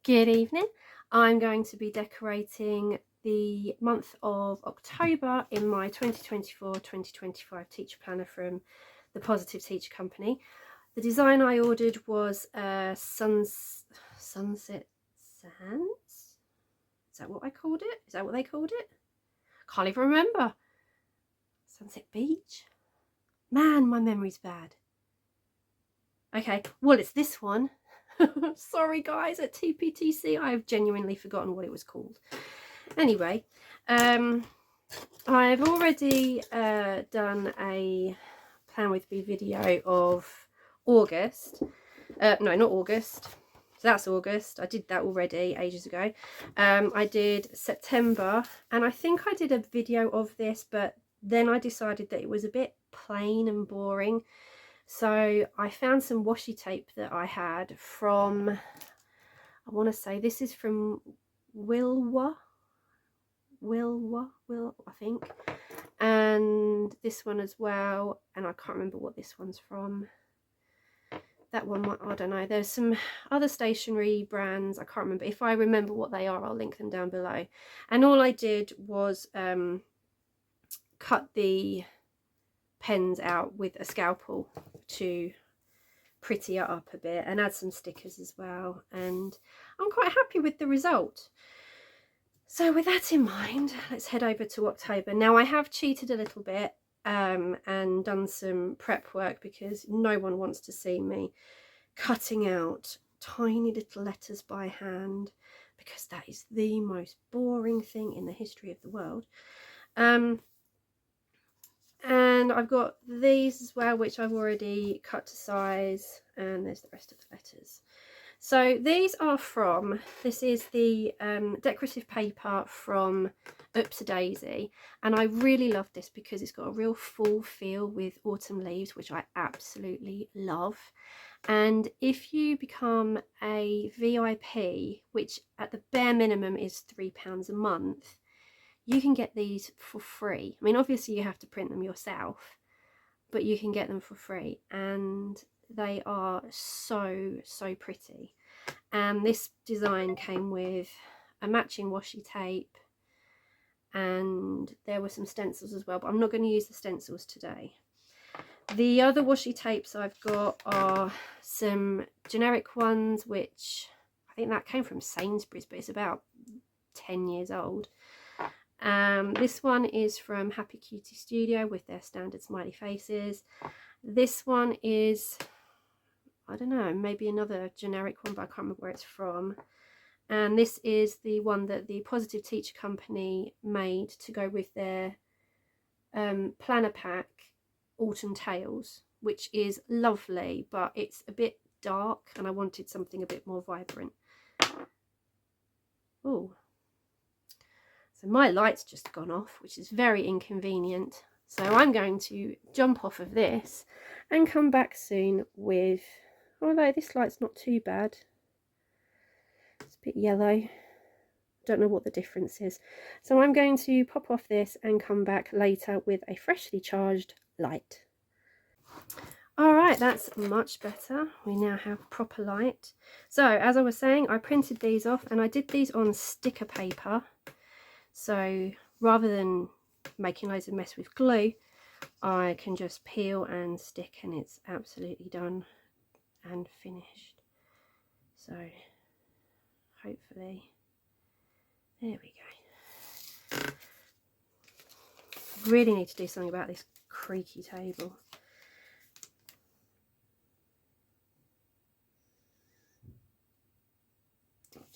Good evening. I'm going to be decorating the month of October in my 2024-2025 teacher planner from the Positive Teacher Company. The design I ordered was Sunset Sands? Is that what I called it? Is that what they called it? Can't even remember. Sunset Beach? Man, my memory's bad. Okay, well, it's this one. Sorry guys, at TPTC I've genuinely forgotten what it was called. Anyway, I've already done a Plan With Me video of August. No, not August. That's August. I did that already ages ago. I did September, and I think I did a video of this, but then I decided that it was a bit plain and boring. So I found some washi tape that I had from, I want to say this is from Will, I think, and this one as well, and I can't remember what this one's from. That one, I don't know. There's some other stationery brands, I can't remember. If I remember what they are, I'll link them down below. And all I did was cut the pens out with a scalpel to pretty it up a bit and add some stickers as well, and I'm quite happy with the result. So with that in mind, let's head over to October. Now I have cheated a little bit and done some prep work because no one wants to see me cutting out tiny little letters by hand, because that is the most boring thing in the history of the world. And I've got these as well, which I've already cut to size, and there's the rest of the letters. So these are from, this is the decorative paper from UpsadaisyUK, and I really love this because it's got a real full feel with autumn leaves, which I absolutely love. And if you become a VIP, which at the bare minimum is £3 a month, you can get these for free. I mean, obviously you have to print them yourself, but you can get them for free, and they are so pretty. And this design came with a matching washi tape, and there were some stencils as well, but I'm not going to use the stencils today. The other washi tapes I've got are some generic ones, which I think that came from Sainsbury's, but it's about 10 years old. This one is from Happy Cutie Studio with their standard smiley faces. This one is, I don't know, maybe another generic one, but I can't remember where it's from. And this is the one that the Positive Teacher Company made to go with their planner pack, Autumn Tales, which is lovely, but it's a bit dark and I wanted something a bit more vibrant. Oh. So my light's just gone off, which is very inconvenient. So I'm going to jump off of this and come back soon with, although this light's not too bad. It's a bit yellow. Don't know what the difference is. So I'm going to pop off this and come back later with a freshly charged light. Alright, that's much better. We now have proper light. So as I was saying, I printed these off and I did these on sticker paper. So rather than making loads of mess with glue, I can just peel and stick and it's absolutely done and finished. So hopefully, there we go. Really need to do something about this creaky table.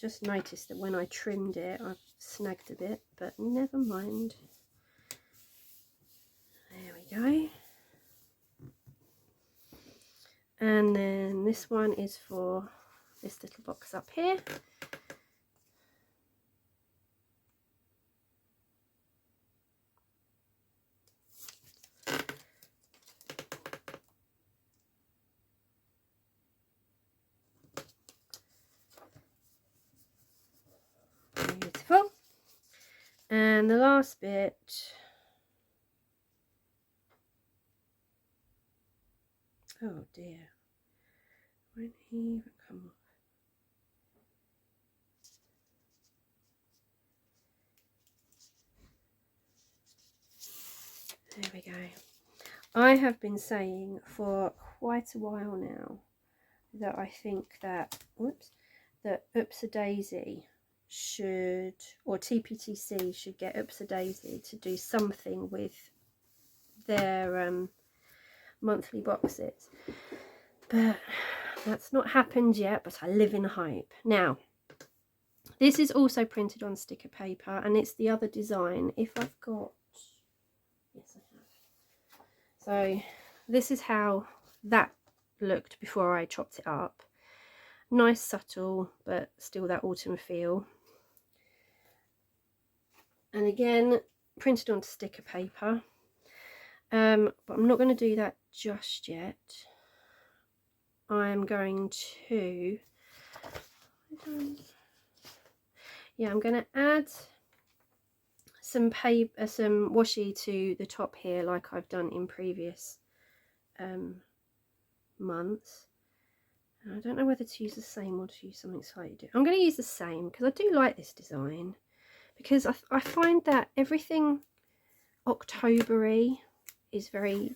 Just noticed that when I trimmed it, I've snagged a bit, but never mind. There we go. And then this one is for this little box up here. Beautiful. And the last bit, oh dear, won't even come off. go. I have been saying for quite a while now that I think that, that Upsadaisy should, or TPTC should get Upsadaisy to do something with their monthly boxes. But that's not happened yet, but I live in hope. Now, this is also printed on sticker paper, and it's the other design. If I've got, yes I have. So this is how that looked before I chopped it up. Nice, subtle, but still that autumn feel. And again, printed onto sticker paper. But I'm not going to do that just yet. I'm going to, yeah, I'm going to add some paper, some washi to the top here, like I've done in previous months. And I don't know whether to use the same or to use something slightly different. I'm going to use the same because I do like this design, because I find that everything October-y is very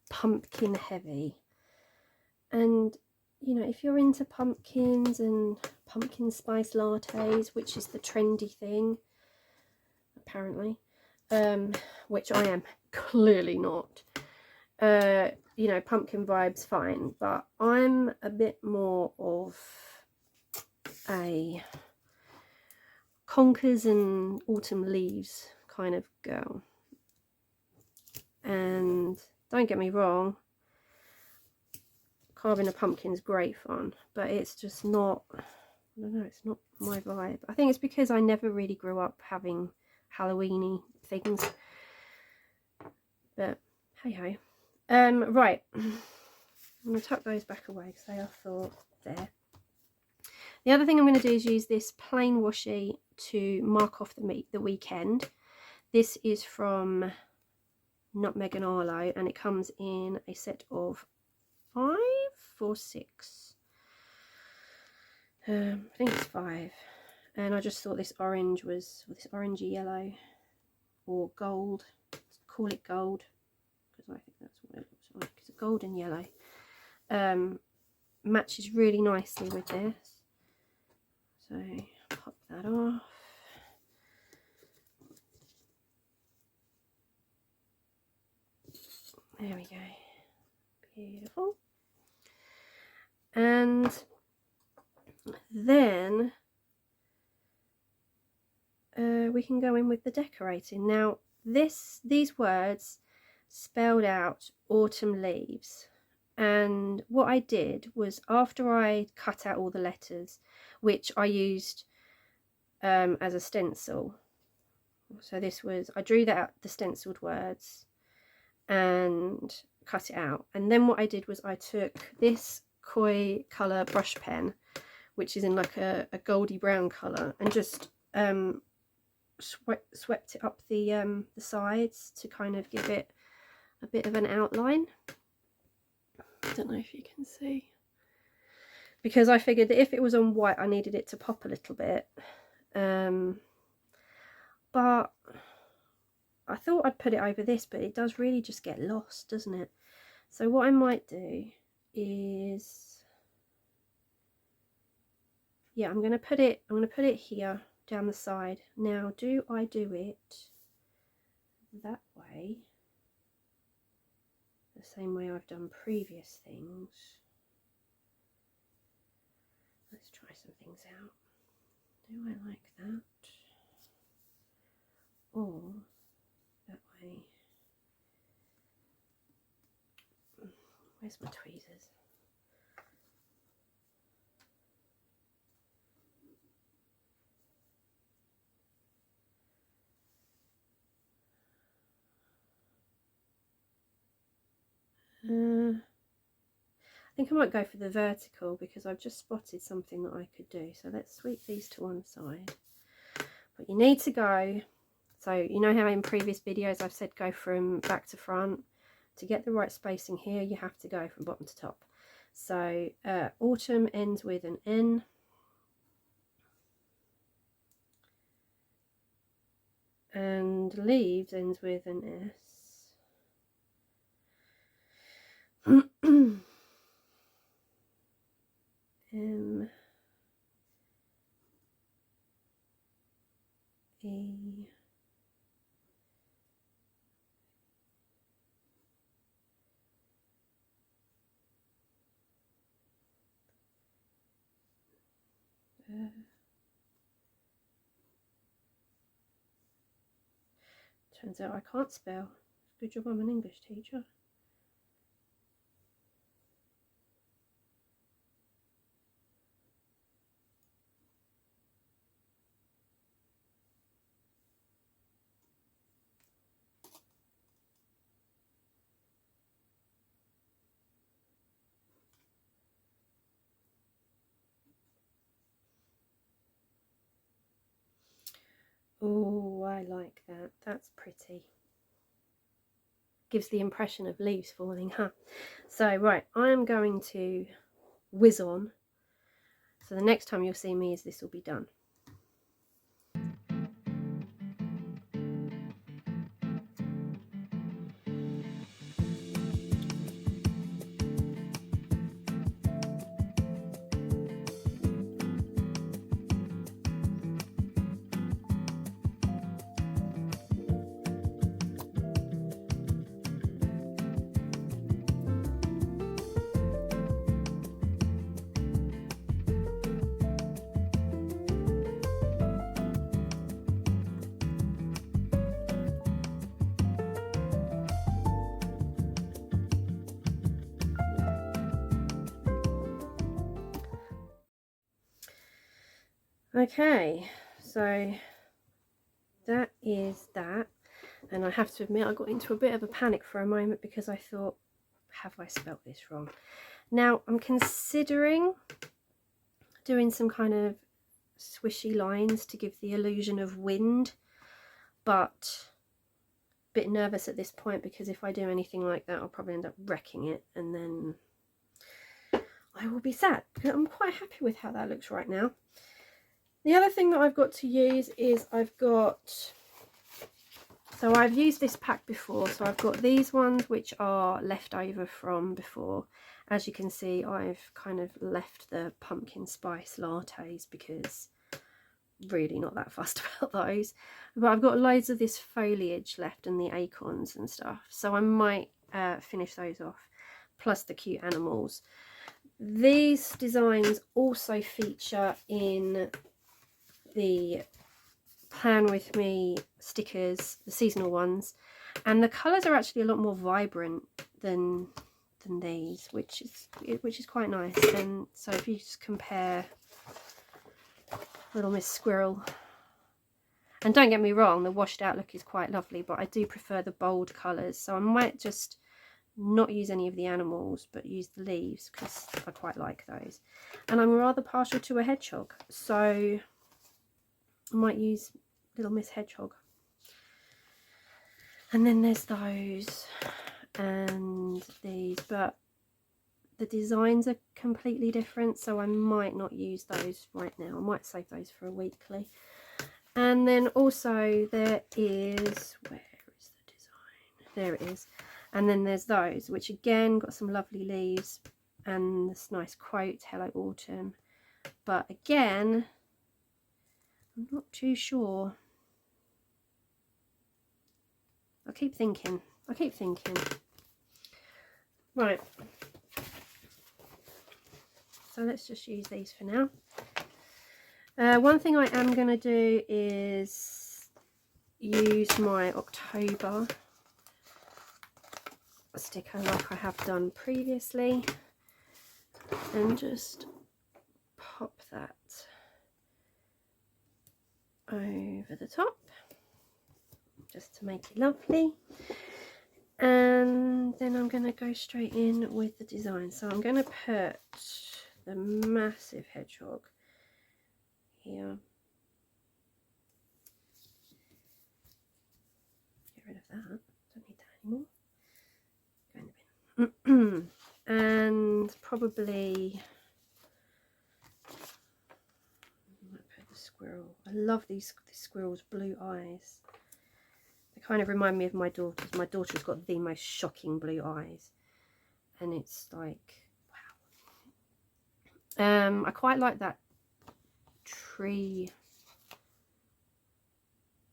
pumpkin heavy. And you know, if you're into pumpkins and pumpkin spice lattes, which is the trendy thing apparently, which I am clearly not, you know, pumpkin vibes fine, but I'm a bit more of a conkers and autumn leaves kind of girl. And don't get me wrong, carving a pumpkin is great fun, but it's just not, I don't know, it's not my vibe. I think it's because I never really grew up having Halloweeny things, but hey ho. Right, I'm going to tuck those back away because they are for there. The other thing I'm going to do is use this plain washi to mark off the weekend. This is from Nutmeg and Arlo, and it comes in a set of 5 or 6. I think it's 5. And I just thought this orange was, or this orangey yellow or gold, let's call it gold, because I think that's what it looks like. It's a gold and yellow. Matches really nicely with this. So pop that off. There we go. Beautiful. And then we can go in with the decorating. Now these words spelled out autumn leaves, and what I did was, after I cut out all the letters, which I used as a stencil, so this was, I drew that out, the stenciled words, and cut it out. And then what I did was I took this koi colour brush pen, which is in like a goldy brown colour, and just swept it up the sides to kind of give it a bit of an outline. I don't know if you can see, because I figured that if it was on white I needed it to pop a little bit, but I thought I'd put it over this, but it does really just get lost, doesn't it? So what I might do is, yeah, I'm going to put it here down the side. Now, do I do it that way, the same way I've done previous things? Let's try some things out. Do I like that? Or that way? Where's my tweezers? I think I might go for the vertical, because I've just spotted something that I could do. So let's sweep these to one side. But you need to go, so you know how in previous videos I've said go from back to front. To get the right spacing here, you have to go from bottom to top. So autumn ends with an N. And leaves ends with an S. M E turns out I can't spell. Good job I'm an English teacher. Oh, I like that. That's pretty. Gives the impression of leaves falling, huh? So, right, I am going to whiz on. So the next time you'll see me is this will be done. Okay, so that is that, and I have to admit I got into a bit of a panic for a moment because I thought, have I spelt this wrong? Now I'm considering doing some kind of swishy lines to give the illusion of wind, but a bit nervous at this point because if I do anything like that I'll probably end up wrecking it and then I will be sad, because I'm quite happy with how that looks right now. The other thing that I've got to use is so I've used this pack before, so I've got these ones which are left over from before. As you can see, I've kind of left the pumpkin spice lattes because really not that fussed about those. But I've got loads of this foliage left and the acorns and stuff, so I might finish those off, plus the cute animals. These designs also feature in the Plan With Me stickers, the seasonal ones, and the colours are actually a lot more vibrant than these, which is quite nice. And so if you just compare Little Miss Squirrel, and don't get me wrong, the washed out look is quite lovely, but I do prefer the bold colours, so I might just not use any of the animals but use the leaves because I quite like those. And I'm rather partial to a hedgehog, so I might use Little Miss Hedgehog. And then there's those and these, but the designs are completely different, so I might not use those right now. I might save those for a weekly. And then also there is, where is the design? There it is. And then there's those, which again got some lovely leaves and this nice quote, "Hello Autumn." But again, I'm not too sure. I keep thinking. Right. So let's just use these for now. One thing I am going to do is use my October sticker like I have done previously and just pop that over the top just to make it lovely. And then I'm going to go straight in with the design. So I'm going to put the massive hedgehog here. Get rid of that. Don't need that anymore. Go in the bin. And probably I might put the squirrel. I love these squirrel's blue eyes. They kind of remind me of my daughter's. My daughter's got the most shocking blue eyes. and it's like, wow. I quite like that tree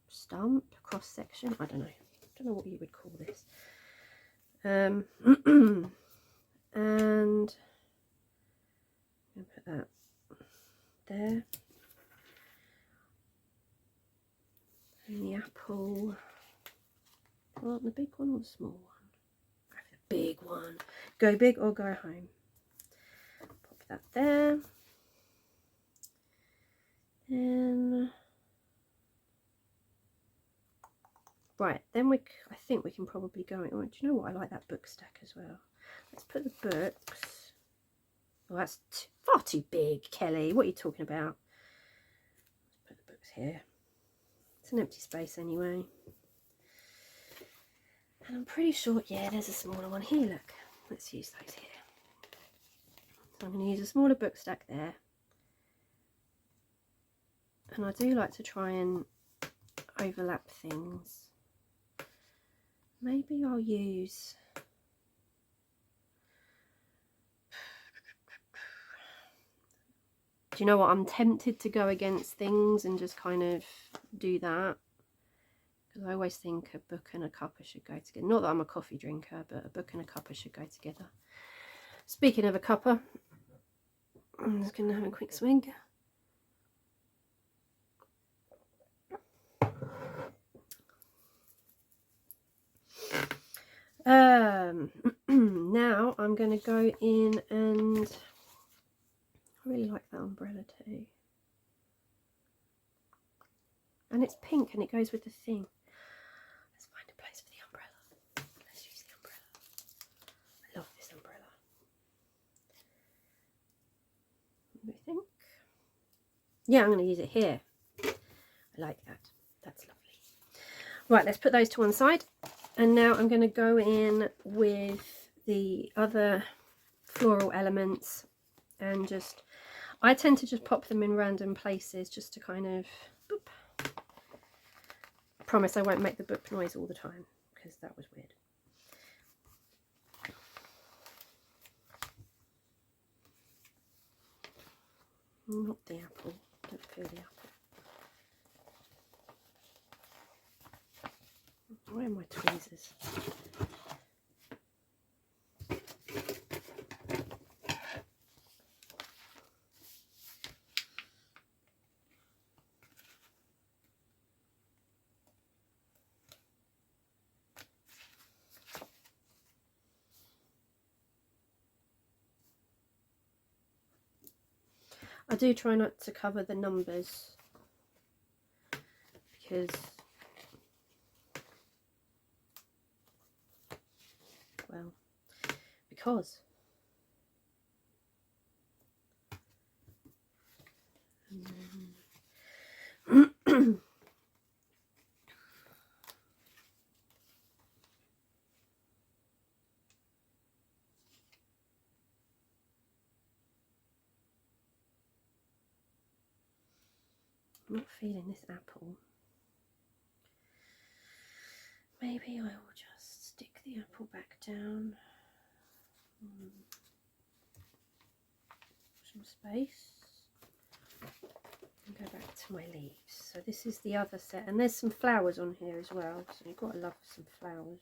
stump cross section. I don't know what you would call this. And I'm gonna put that there. And the apple. Well, the big one or the small one? Go for the big one. Go big or go home. Pop that there. And right, then I think we can probably go in. Oh, do you know what? I like that book stack as well. Let's put the books. Oh, that's far too big, Kelly. What are you talking about? Let's put the books here. It's an empty space anyway. And I'm pretty sure, yeah, there's a smaller one here. Look, let's use those here. So I'm going to use a smaller book stack there. And I do like to try and overlap things. Maybe I'll use... Do you know what? I'm tempted to go against things and just kind of do that. Because I always think a book and a cuppa should go together. Not that I'm a coffee drinker, but a book and a cuppa should go together. Speaking of a cuppa, I'm just going to have a quick swig. Now I'm going to go in and I really like that umbrella too. And it's pink and it goes with the thing. Let's find a place for the umbrella. Let's use the umbrella. I love this umbrella. What do you think? Yeah, I'm going to use it here. I like that. That's lovely. Right, let's put those to one side. And now I'm going to go in with the other floral elements and just, I tend to just pop them in random places just to kind of, boop. I promise I won't make the book noise all the time because that was weird. Not the apple, don't feel the apple. Where are my tweezers? I do try not to cover the numbers because, well, because. I'm not feeling this apple. Maybe I will just stick the apple back down. Some space. And go back to my leaves. So this is the other set. And there's some flowers on here as well. So you've got to love some flowers.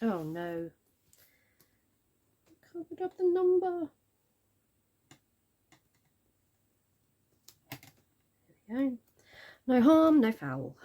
Oh no. Covered up the number. There we go. No harm, no foul.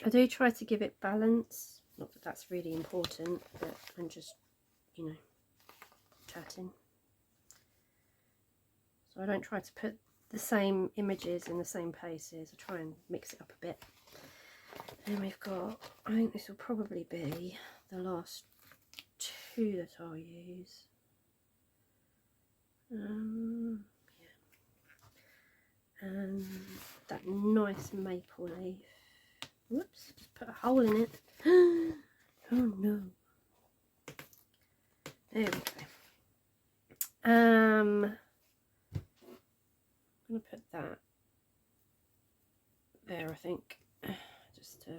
I do try to give it balance. Not that that's really important, but I'm just, you know, chatting. So I don't try to put the same images in the same places. I try and mix it up a bit. And we've got, I think this will probably be the last two that I'll use. Yeah. And that nice maple leaf. Whoops, just put a hole in it. Oh no. There we go. I'm going to put that there, I think. Just to,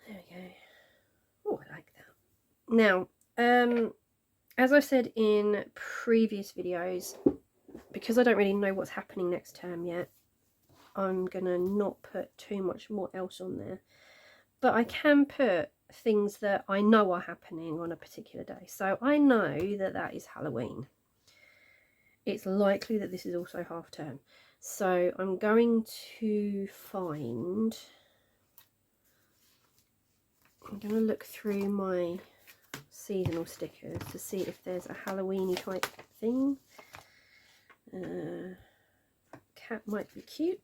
there we go. Oh, I like that. Now, as I said in previous videos, because I don't really know what's happening next term yet, I'm gonna not put too much more else on there, but I can put things that I know are happening on a particular day. So I know that that is Halloween. It's likely that this is also half term, so I'm going to find, I'm going to look through my seasonal stickers to see if there's a Halloweeny type thing. Cat might be cute.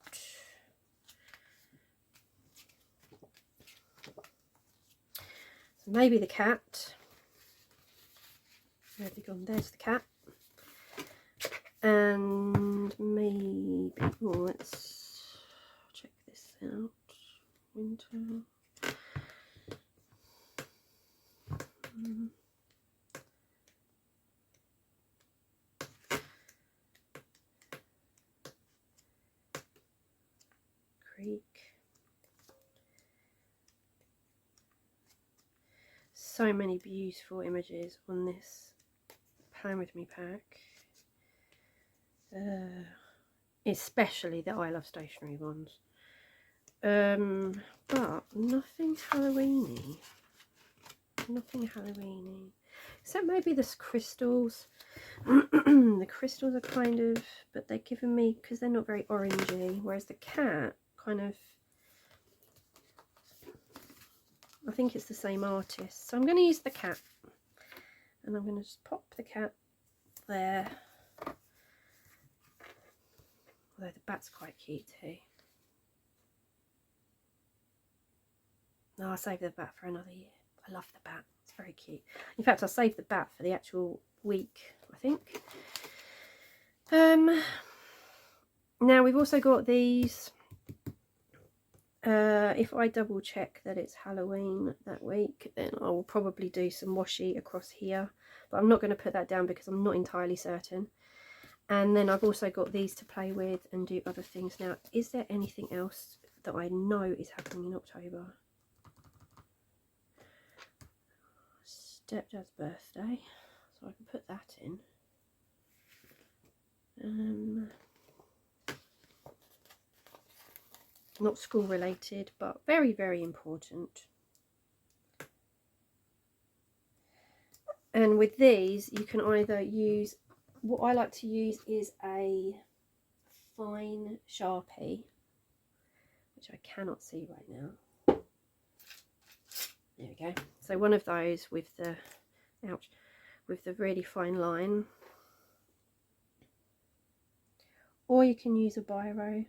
So maybe the cat. Where have you gone? There's the cat. And maybe, oh, let's check this out. Winter. Creek. So many beautiful images on this Plan With Me pack. Especially the I Love Stationery ones. But nothing Halloweeny. Nothing Halloweeny. Except maybe the crystals. The crystals are kind of, but they're giving me, because they're not very orangey, whereas the cat kind of, I think it's the same artist. So I'm going to use the cat. And I'm going to just pop the cat there. Although the bat's quite cute too. No, I'll save the bat for another year. I love the bat. It's very cute. In fact, I'll save the bat for the actual week, I think. Now we've also got these. If I double check that it's Halloween that week, then I will probably do some washi across here. But I'm not going to put that down because I'm not entirely certain. And then I've also got these to play with and do other things. Now, is there anything else that I know is happening in October? Stepdad's birthday, so I can put that in. Not school related, but very, very important. And with these, you can either use, what I like to use is a fine Sharpie, which I cannot see right now. There we go. So one of those with the, ouch, with the really fine line. Or you can use a biro.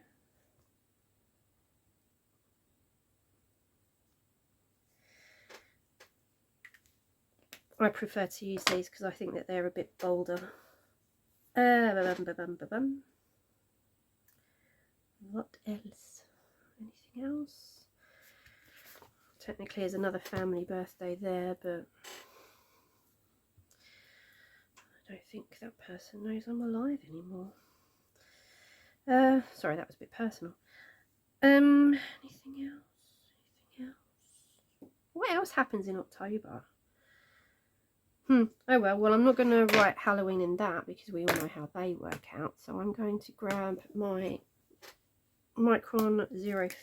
I prefer to use these because I think that they're a bit bolder. What else? Anything else? Technically there's another family birthday there, but I don't think that person knows I'm alive anymore. Sorry, that was a bit personal. Anything else? Anything else? What else happens in October? Oh well, I'm not going to write Halloween in that because we all know how they work out. So I'm going to grab my Micron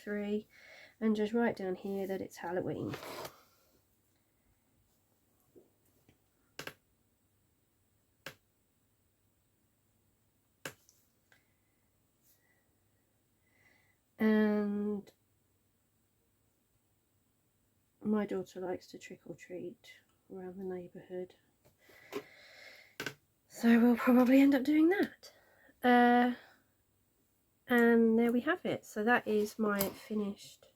03 and just write down here that it's Halloween. And my daughter likes to trick or treat around the neighbourhood, so we'll probably end up doing that. And there we have it. So that is my finished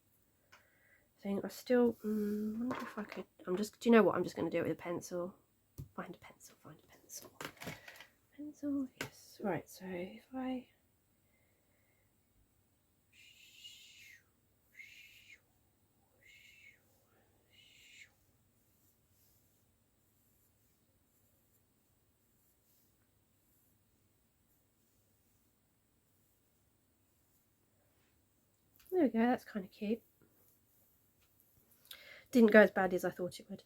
thing. I still wonder if I could, do you know what, I'm just going to do it with a pencil. Find a pencil, yes. Right, so if I there we go, that's kind of cute. Didn't go as bad as I thought it would.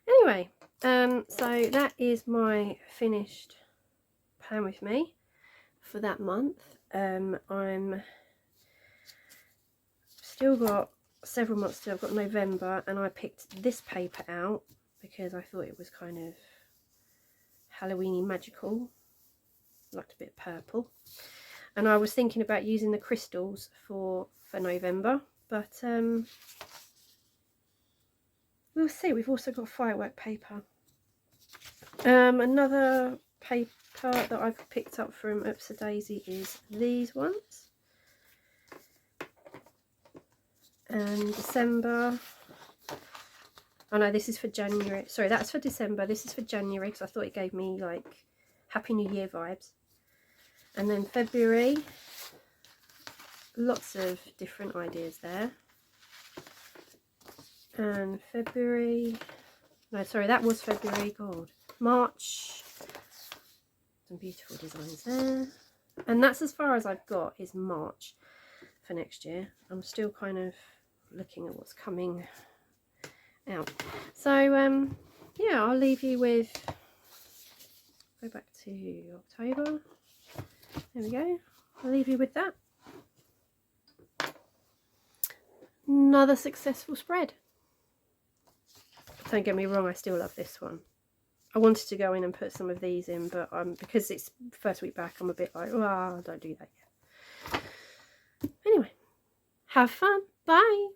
Anyway, so that is my finished plan with me for that month. I'm still got several months still. I've got November, and I picked this paper out because I thought it was kind of Halloweeny magical. Liked a bit of purple. And I was thinking about using the crystals for November, but we'll see. We've also got firework paper. Another paper that I've picked up from Upsadaisy is these ones. And December. Oh no, this is for January. Sorry, that's for December. This is for January because I thought it gave me like Happy New Year vibes. And then February. Lots of different ideas there. And February. No, sorry, that was February. God. March. Some beautiful designs there. And that's as far as I've got is March for next year. I'm still kind of looking at what's coming out. So yeah, I'll leave you with, go back to October. There we go. I'll leave you with that. Another successful spread. Don't get me wrong, I still love this one. I wanted to go in and put some of these in, but because it's first week back, I'm a bit like, oh, don't do that yet. Anyway, have fun. Bye.